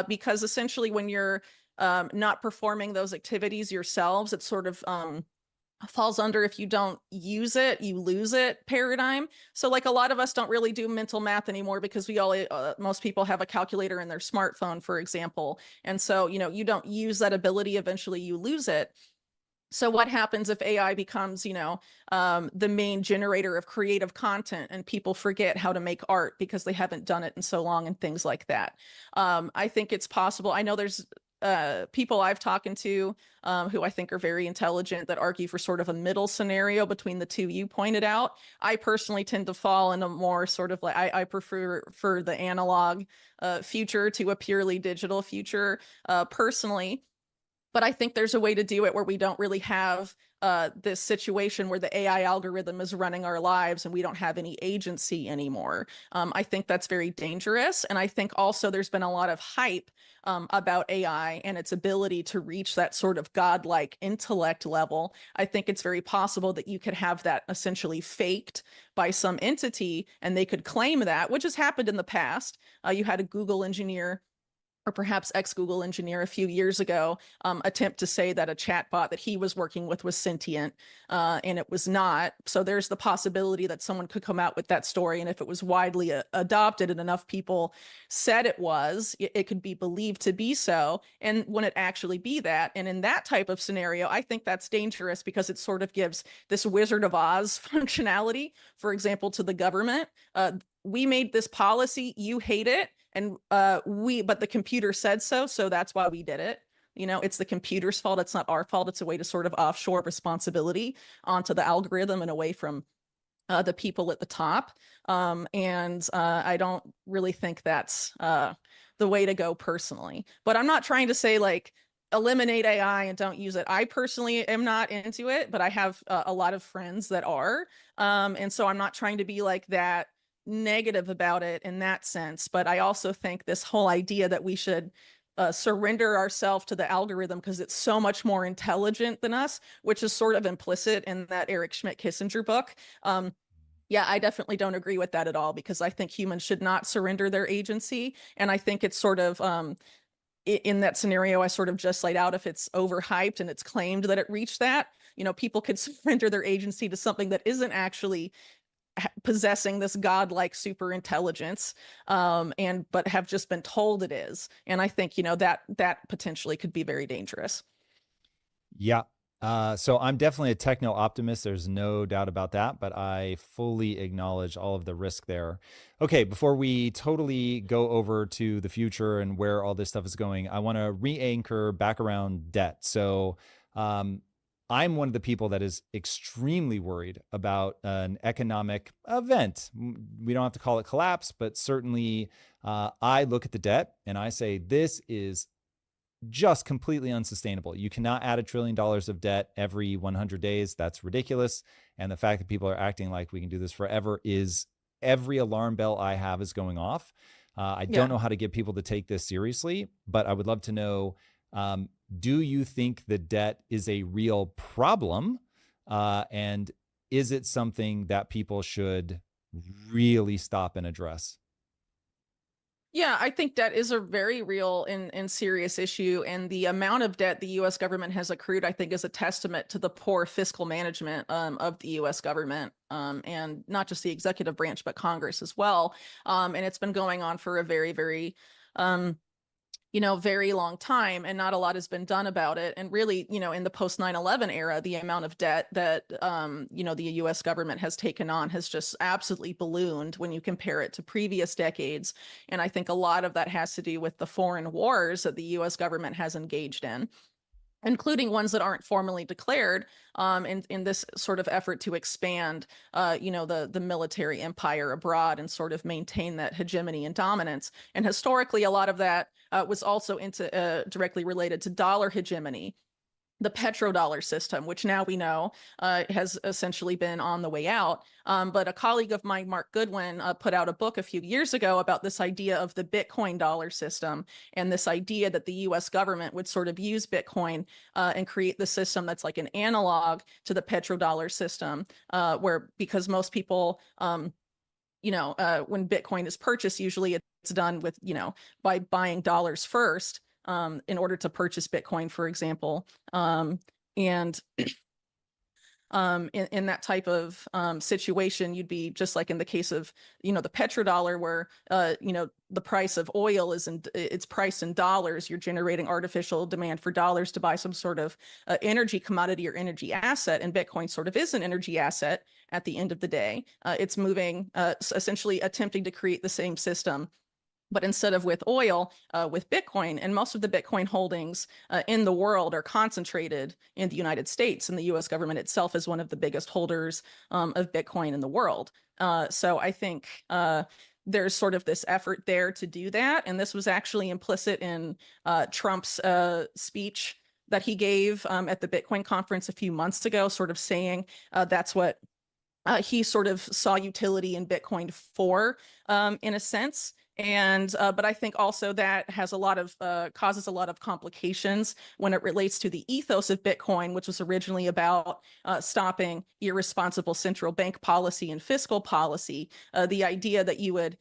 because essentially when you're not performing those activities yourselves, it's sort of falls under, if you don't use it, you lose it paradigm. So like a lot of us don't really do mental math anymore because most people have a calculator in their smartphone, for example. And so, you don't use that ability, eventually you lose it. So what happens if AI becomes, the main generator of creative content and people forget how to make art because they haven't done it in so long and things like that? I think it's possible. I know there's people I've talked to who I think are very intelligent that argue for sort of a middle scenario between the two you pointed out. I personally tend to fall in a more sort of like, I prefer for the analog future to a purely digital future personally. But I think there's a way to do it where we don't really have this situation where the AI algorithm is running our lives and we don't have any agency anymore. I think that's very dangerous. And I think also there's been a lot of hype about AI and its ability to reach that sort of godlike intellect level. I think it's very possible that you could have that essentially faked by some entity and they could claim that, which has happened in the past. You had a Google engineer or perhaps ex-Google engineer a few years ago, attempt to say that a chatbot that he was working with was sentient, and it was not. So there's the possibility that someone could come out with that story, and if it was widely adopted and enough people said it was, it could be believed to be so, and when it actually be that. And in that type of scenario, I think that's dangerous because it sort of gives this Wizard of Oz functionality, for example, to the government. We made this policy, you hate it, and but the computer said so, so that's why we did it. It's the computer's fault, it's not our fault. It's a way to sort of offshore responsibility onto the algorithm and away from the people at the top. And I don't really think that's the way to go personally. But I'm not trying to say like eliminate AI and don't use it. I personally am not into it, but I have a lot of friends that are. And so I'm not trying to be like that negative about it in that sense. But I also think this whole idea that we should surrender ourselves to the algorithm because it's so much more intelligent than us, which is sort of implicit in that Eric Schmidt Kissinger book. Yeah, I definitely don't agree with that at all, because I think humans should not surrender their agency. And I think it's sort of in that scenario I sort of just laid out, if it's overhyped and it's claimed that it reached that, people could surrender their agency to something that isn't actually possessing this godlike super intelligence, but have just been told it is. And I think, that potentially could be very dangerous. Yeah. So I'm definitely a techno optimist. There's no doubt about that, but I fully acknowledge all of the risk there. Okay, before we totally go over to the future and where all this stuff is going, I want to re-anchor back around debt. So I'm one of the people that is extremely worried about an economic event. We don't have to call it collapse, but certainly I look at the debt and I say, this is just completely unsustainable. You cannot add $1 trillion of debt every 100 days. That's ridiculous. And the fact that people are acting like we can do this forever is, every alarm bell I have is going off. I don't know how to get people to take this seriously, but I would love to know, do you think the debt is a real problem? And is it something that people should really stop and address? Yeah, I think debt is a very real and serious issue. And the amount of debt the US government has accrued, I think, is a testament to the poor fiscal management of the US government, and not just the executive branch, but Congress as well. And it's been going on for a very, very very long time, and not a lot has been done about it. And really, in the post 9/11 era, the amount of debt that, the US government has taken on has just absolutely ballooned when you compare it to previous decades. And I think a lot of that has to do with the foreign wars that the US government has engaged in, including ones that aren't formally declared, in this sort of effort to expand, the military empire abroad and sort of maintain that hegemony and dominance. And historically, a lot of that was also directly related to dollar hegemony. The petrodollar system, which now we know has essentially been on the way out. But a colleague of mine, Mark Goodwin, put out a book a few years ago about this idea of the Bitcoin dollar system, and this idea that the US government would sort of use Bitcoin and create the system that's like an analog to the petrodollar system, where, because most people, when Bitcoin is purchased, usually it's done with, by buying dollars first, in order to purchase Bitcoin, for example. And in that type of situation, you'd be just like in the case of, the petrodollar, where, the price of oil it's priced in dollars. You're generating artificial demand for dollars to buy some sort of energy commodity or energy asset. And Bitcoin sort of is an energy asset at the end of the day. It's moving, essentially attempting to create the same system, but instead of with oil, with Bitcoin. And most of the Bitcoin holdings in the world are concentrated in the United States, and the US government itself is one of the biggest holders of Bitcoin in the world. So I think there's sort of this effort there to do that. And this was actually implicit in Trump's speech that he gave at the Bitcoin conference a few months ago, sort of saying that's what he sort of saw utility in Bitcoin for, in a sense. And but I think also that has a lot of causes a lot of complications when it relates to the ethos of Bitcoin, which was originally about stopping irresponsible central bank policy and fiscal policy. The idea that you would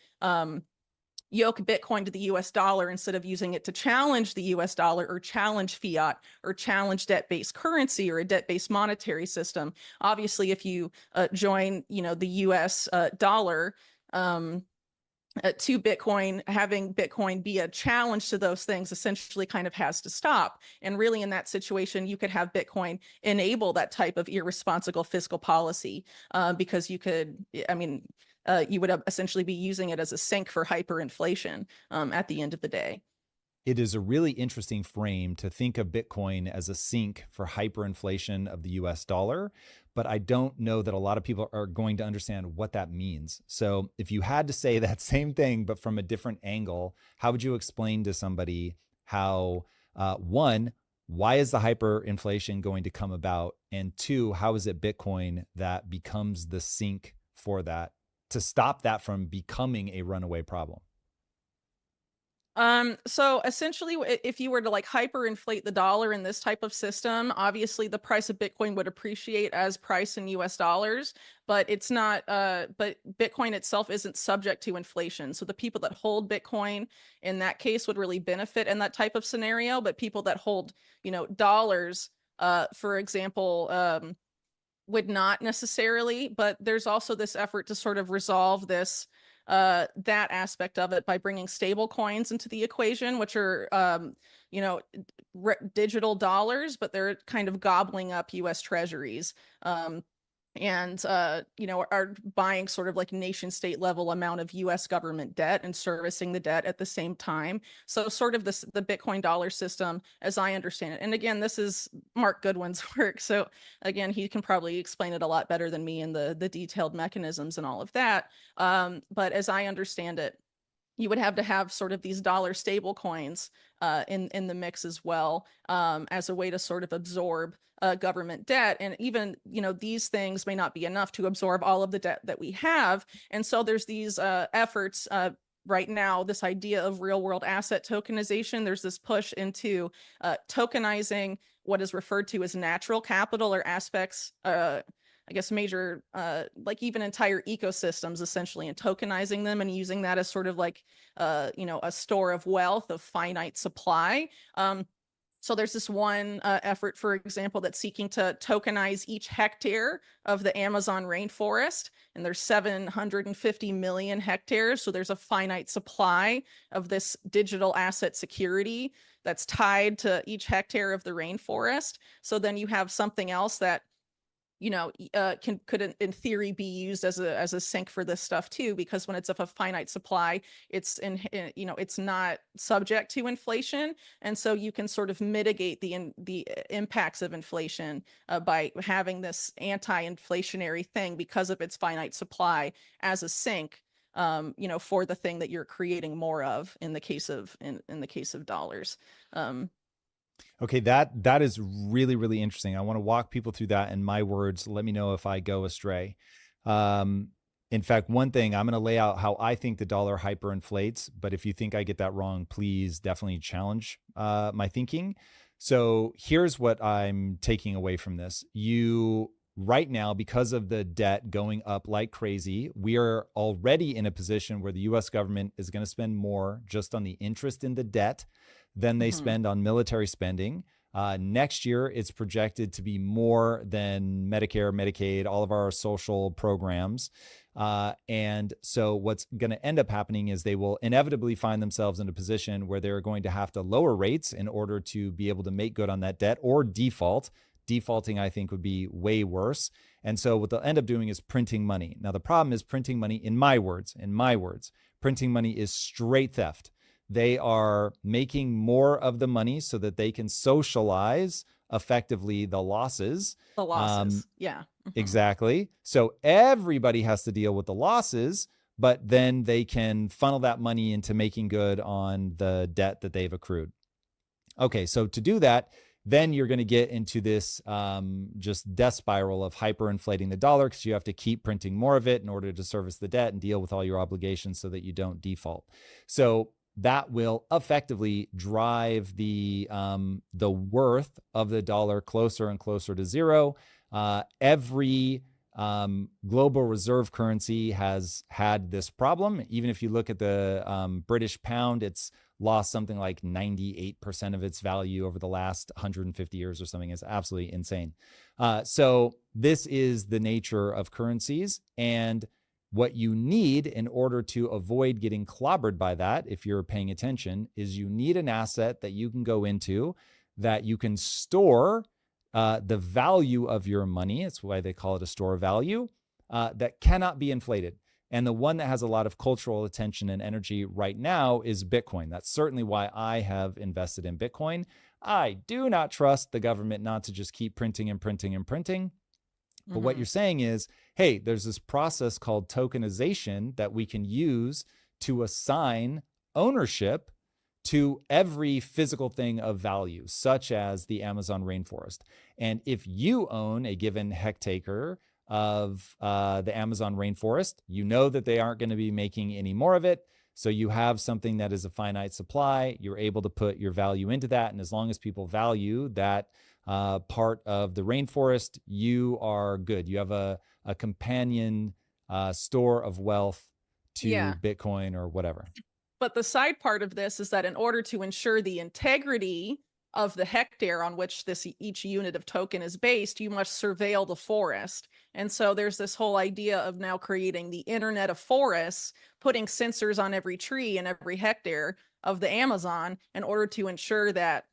yoke Bitcoin to the US dollar instead of using it to challenge the US dollar or challenge fiat or challenge debt-based currency or a debt-based monetary system. Obviously, if you join, the US dollar, to Bitcoin, having Bitcoin be a challenge to those things essentially kind of has to stop. And really, in that situation, you could have Bitcoin enable that type of irresponsible fiscal policy because you could, you would essentially be using it as a sink for hyperinflation at the end of the day. It is a really interesting frame to think of Bitcoin as a sink for hyperinflation of the US dollar, but I don't know that a lot of people are going to understand what that means. So if you had to say that same thing, but from a different angle, how would you explain to somebody how, one, why is the hyperinflation going to come about? And two, how is it Bitcoin that becomes the sink for that to stop that from becoming a runaway problem? So essentially, if you were to like hyperinflate the dollar in this type of system, obviously the price of Bitcoin would appreciate as price in US dollars, but it's not, but Bitcoin itself isn't subject to inflation. So the people that hold Bitcoin in that case would really benefit in that type of scenario, but people that hold, dollars, for example, would not necessarily, but there's also this effort to sort of resolve this that aspect of it by bringing stable coins into the equation, which are you know digital dollars, but they're kind of gobbling up US treasuries. And are buying sort of like nation state level amount of US government debt and servicing the debt at the same time. So sort of the Bitcoin dollar system as I understand it. And again, this is Mark Goodwin's work. So again, he can probably explain it a lot better than me and the detailed mechanisms and all of that. But as I understand it, you would have to have sort of these dollar stable coins in the mix as well, as a way to sort of absorb government debt. And even, these things may not be enough to absorb all of the debt that we have. And so there's these efforts right now, this idea of real world asset tokenization. There's this push into tokenizing what is referred to as natural capital or aspects, I guess, major, like even entire ecosystems essentially, and tokenizing them and using that as sort of like, a store of wealth of finite supply. So there's this one effort, for example, that's seeking to tokenize each hectare of the Amazon rainforest. And there's 750 million hectares. So there's a finite supply of this digital asset security that's tied to each hectare of the rainforest. So then you have something else that could in theory be used as a sink for this stuff too, because when it's of a finite supply, it's not subject to inflation, and so you can sort of mitigate the impacts of inflation by having this anti-inflationary thing because of its finite supply as a sink, for the thing that you're creating more of in the case of in the case of dollars. Okay, that is really, really interesting. I want to walk people through that in my words. Let me know if I go astray. In fact, one thing, I'm going to lay out how I think the dollar hyperinflates, but if you think I get that wrong, please definitely challenge my thinking. So here's what I'm taking away from this. Right now, because of the debt going up like crazy, we are already in a position where the US government is going to spend more just on the interest in the debt than they spend on military spending. Next year, it's projected to be more than Medicare, Medicaid, all of our social programs. And so what's going to end up happening is they will inevitably find themselves in a position where they're going to have to lower rates in order to be able to make good on that debt or default. Defaulting, I think, would be way worse. And so what they'll end up doing is printing money. Now, the problem is printing money, in my words, printing money is straight theft. They are making more of the money so that they can socialize effectively the losses. The losses, yeah. Exactly. So everybody has to deal with the losses, but then they can funnel that money into making good on the debt that they've accrued. Okay, so to do that, then you're going to get into this just death spiral of hyperinflating the dollar because you have to keep printing more of it in order to service the debt and deal with all your obligations so that you don't default. So that will effectively drive the worth of the dollar closer and closer to zero. Every Global reserve currency has had this problem. Even if you look at the British pound, it's lost something like 98% of its value over the last 150 years or something. Is absolutely insane. So this is the nature of currencies. And what you need in order to avoid getting clobbered by that, if you're paying attention, is you need an asset that you can go into that you can store the value of your money. That's why they call it a store of value, that cannot be inflated. And the one that has a lot of cultural attention and energy right now is Bitcoin. That's certainly why I have invested in Bitcoin. I do not trust the government not to just keep printing and printing and printing. But what you're saying is, hey, there's this process called tokenization that we can use to assign ownership to every physical thing of value, such as the Amazon rainforest. And if you own a given hectare of the Amazon rainforest, you know that they aren't going to be making any more of it. So you have something that is a finite supply. You're able to put your value into that. And as long as people value that part of the rainforest, you are good. You have a companion store of wealth to Bitcoin or whatever. But the side part of this is that in order to ensure the integrity of the hectare on which each unit of token is based, you must surveil the forest. And so there's this whole idea of now creating the Internet of Forests, putting sensors on every tree and every hectare of the Amazon in order to ensure that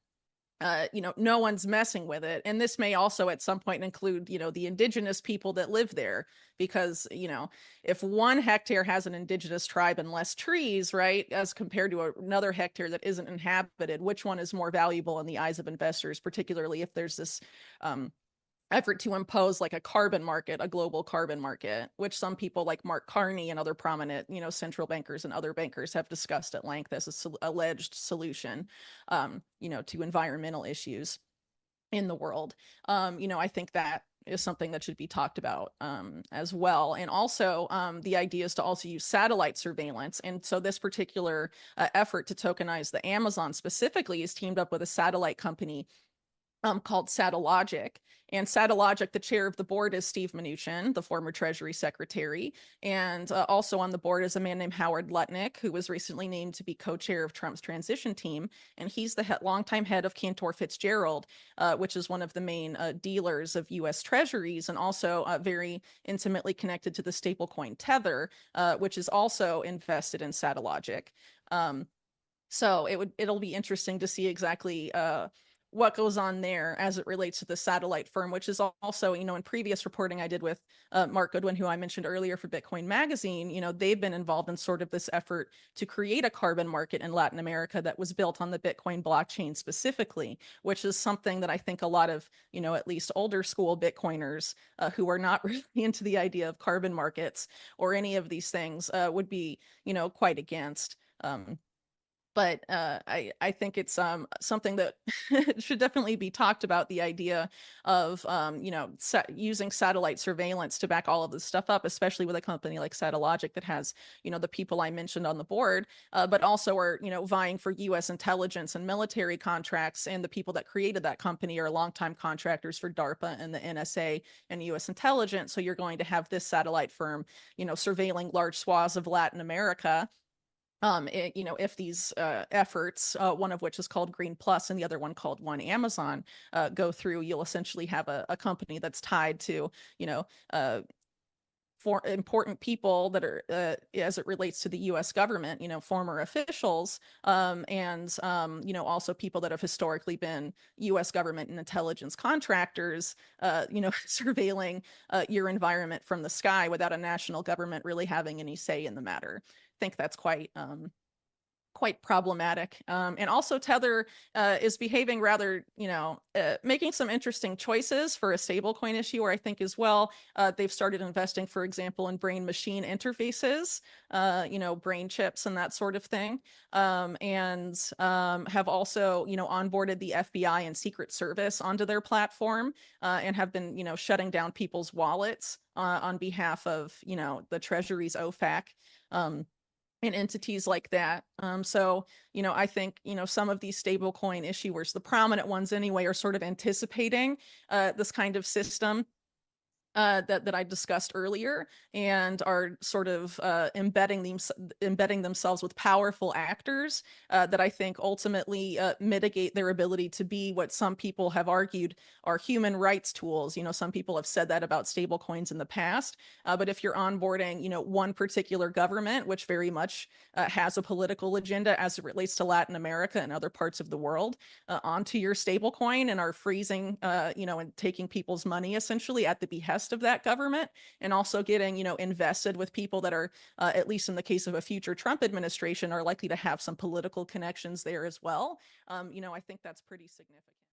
no one's messing with it. And this may also at some point include, the indigenous people that live there, because, if 1 hectare has an indigenous tribe and less trees, right, as compared to another hectare that isn't inhabited, which one is more valuable in the eyes of investors, particularly if there's this effort to impose like a carbon market, a global carbon market, which some people like Mark Carney and other prominent, central bankers and other bankers have discussed at length as a alleged solution, to environmental issues in the world. I think that is something that should be talked about as well. And also the idea is to also use satellite surveillance. And so this particular effort to tokenize the Amazon specifically is teamed up with a satellite company called Satellogic. And Satellogic, the chair of the board is Steve Mnuchin, the former Treasury Secretary. And also on the board is a man named Howard Lutnick, who was recently named to be co-chair of Trump's transition team. And he's the longtime head of Cantor Fitzgerald, which is one of the main dealers of U.S. Treasuries, and also very intimately connected to the stablecoin Tether, which is also invested in Satellogic. So it'll be interesting to see exactly what goes on there as it relates to the satellite firm, which is also, in previous reporting I did with Mark Goodwin, who I mentioned earlier for Bitcoin Magazine, they've been involved in sort of this effort to create a carbon market in Latin America that was built on the Bitcoin blockchain specifically, which is something that I think a lot of, at least older school Bitcoiners who are not really into the idea of carbon markets or any of these things would be, quite against. But I think it's something that should definitely be talked about, the idea of, using satellite surveillance to back all of this stuff up, especially with a company like Satellogic that has, the people I mentioned on the board, but also are, vying for U.S. intelligence and military contracts. And the people that created that company are longtime contractors for DARPA and the NSA and U.S. intelligence. So you're going to have this satellite firm, surveilling large swaths of Latin America. If these efforts, one of which is called Green Plus and the other one called One Amazon, go through, you'll essentially have a company that's tied to, for important people that are, as it relates to the U.S. government, former officials, and also people that have historically been U.S. government and intelligence contractors, surveilling your environment from the sky without a national government really having any say in the matter. I think that's quite problematic. And also Tether is behaving rather, making some interesting choices for a stablecoin issue, or I think as well, they've started investing, for example, in brain machine interfaces, brain chips and that sort of thing. And have also, onboarded the FBI and Secret Service onto their platform, and have been, shutting down people's wallets on behalf of, the Treasury's OFAC. And entities like that. So, I think, some of these stablecoin issuers, the prominent ones anyway, are sort of anticipating this kind of system that I discussed earlier, and are sort of embedding themselves with powerful actors that I think ultimately mitigate their ability to be what some people have argued are human rights tools. Some people have said that about stablecoins in the past. But if you're onboarding, one particular government, which very much has a political agenda as it relates to Latin America and other parts of the world, onto your stablecoin, and are freezing, and taking people's money essentially at the behest of that government, and also getting, invested with people that are, at least in the case of a future Trump administration, are likely to have some political connections there as well. I think that's pretty significant.